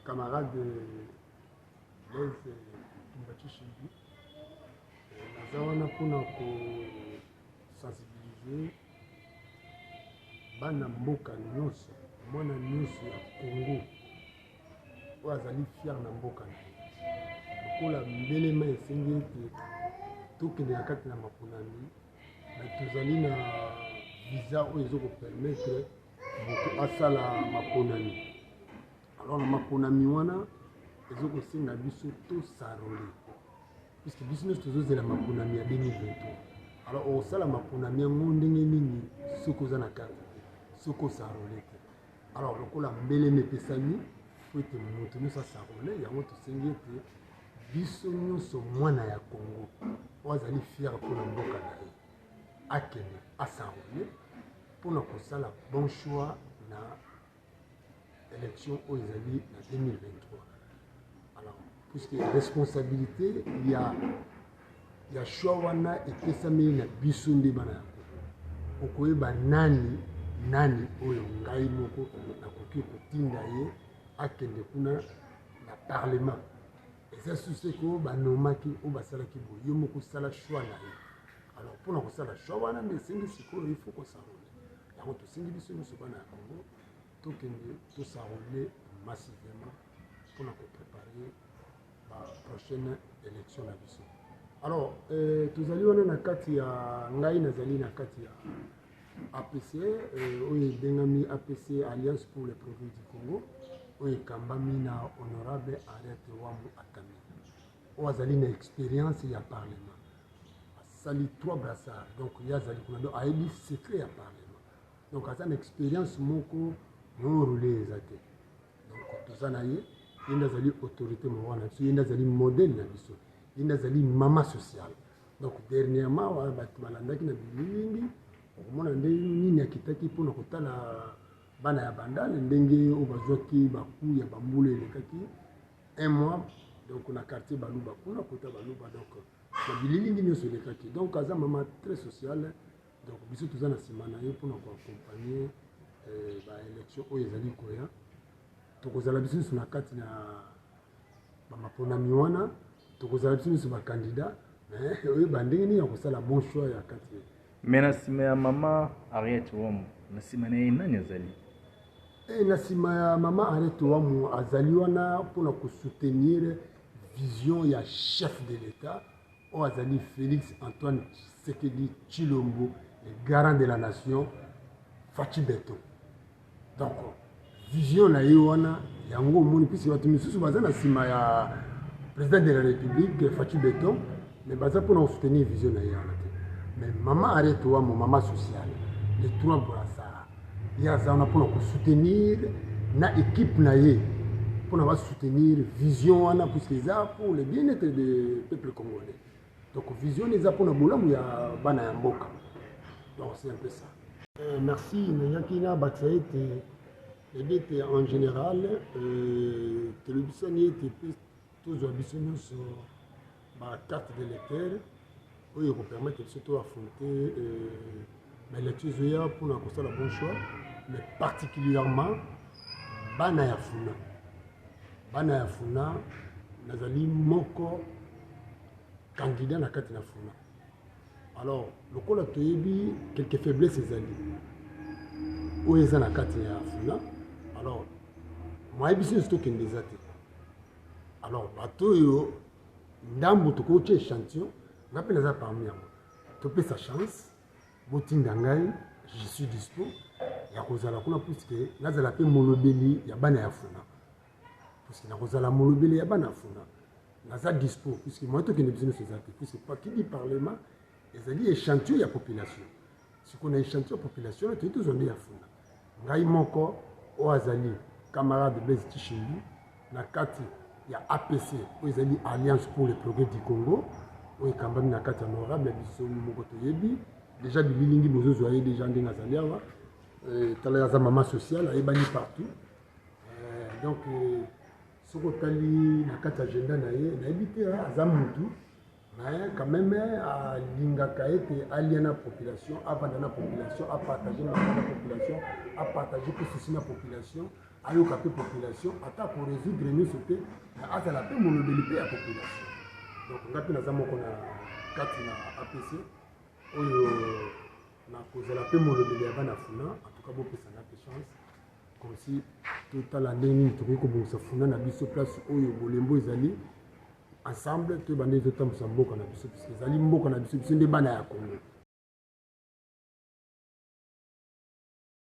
Camarade Blaise Tumbachi Shimbi, nazawana pona ko sensibiliser bana mboka nyonso, mwana nyonso ya Congo oyo azali fier na mboka na ye. Lokola mbelema esengi ete tokende na kati na maponami, me tozali na visa oyo ezokopermettre moto asala maponami. Alors na maponami wana ezokosenga biso tosarole, puisque biso nyonso tozozela maponami ya 2023. Alors osala maponami yango ndenge nini soki oza na karte te, soki osarole te. Alors lokola mbelema epesami fo ete moto nyonso asarole, yango tosengi ete biso nyonso mwana ya Congo oyo azali fier mpona mboka na ye akende asarole mpona kosala bon choix na élection oyo ezali na 2023. Alors puisque responsabilité ya choix wana epesami na biso nde bana ya Congo. Okoyeba nani oyo ngai moko nakoki kotinda ye akende kuna na parlement. Eza susi ko banomaki oyo basalaki boye yo moko osala choix na ye. Alors mpona kosala choix wana nde esengi sikoyo ifo kosarole. Yango tosengi biso nyonso bana ya Congo tokende tosarole massivement pour nous préparer la prochaine élection na biso. Alors tozali wana na kati ya ngai nazali na kati ya APC oyo ebengami APC Alliance pour le Progrès du Congo oyo ekambami na honorable Arete Wamu Atami oyo azali na expérience ya parlement asali 3 brassards, donc ye azali kuna donc ayebi secret ya parlement, donc aza na expérience moko non-roulé ezate. Donc toza na ye ndazali autorité mwana biso, ye ndazali modèle na biso, ye ndazali mama social. Donc dernièrement wa bato balandaki na bilingi okomona nde nini akitaki mpona kotala bana ya bandale ndenge oyo bazwaki baku ya bambula elekaki 1 mois donc na quartier Baluba kuna kota Baluba, donc na bilingi nyonso elekaki. Donc aza mama très sociale, donc biso toza na nsima na ye mpona koaccompagner élection oyo ezali koya. Tokozala biso nyonso na kati na bamaponami wana, tokozala biso nyonso bakandidat, mais oyeba ndenge nini ya kosala bon choix ya kati. Mais na nsima ya mama Arete Wamu, na nsima na ye nani azali? Na nsima ya mama Arete Wamu azali wana mpona kosoutenir vision ya chef de l'État oyo azali Félix Antoine Tshisekedi Tshilombo, le garant de la nation, Fachi Beton. Donc vision na ye wana yango omoni puisque bato misusu baza na nsima ya président de la République Fachi Beton, mais baza mpona kosoutenir vision na ye wana te. Mais mama Arete Wamu, mama sociale, les 3 brassards, ye aza wana mpona kosoutenir na équipe na ye mpona basoutenir vision wana puisque eza pour le bien-être du peuple congolais. Donc vision eza mpona bolamu ya bana ya mboka. Donc c'est un peu ça. Merci nayaki na bakisa ete ebete en général telebisani ete mpe tozwa biso nyonso bacarte de lecteur oyo ekopermettre biso toaffronte baélection ezoya mpona kosala bon choix, mais particulièrement bana ya funa. Bana ya funa nazali moko candidat na kati na funa. Alors lokola toyebi quelques faiblesses ezali oyo eza na kati ya funa, alors mwayebi biso nyonso tokende eza te. Alors bato oyo ndambo tokoki échantillon nga mpe naza parmi yango, topesa chance botinda ngai, je suis dispo ya kozala kuna puisque nazala mpe molobeli ya bana ya funa, puisque nakozala molobeli ya bana ya funa naza dispo puisque moi tokende biso nyonso eza te, puisque pakidi parlement ezali échantillon ya population. Sikoyo na échantillon ya population toyi tozwa nde ya funa. Ngai moko oyo azali camarade Blaise Tshisekedi na kati ya APC oyo ezali Alliance pour le Progrès du Congo oyo ekambami na kati ya honorable biso moko toyebi déjà bililingi bozozwa ye déjà ndenge azali awa tala aza mama sociale ayebani partout. Donc soki otali na kati ya agenda na ye nayebi te aza mutu, mais quand même alingaka ete alia na population, avanda na population, apartage makala na population, apartage que ceci na population, ayoka pe population ata korésoudre nyonso te azala pe molobeli pe ya population. Donc nga mpe naza moko na kati na APC oyo nakozala pe molobeli ya bana funa en tout cas bopesanga pe chance comme si totala ndenge nini tokoki kobongisa funa na biso place oyo bolembo ezali ensemble toyebande ezotambusa mboka na biso puisque ezali mboka na biso biso nde bana ya Congo.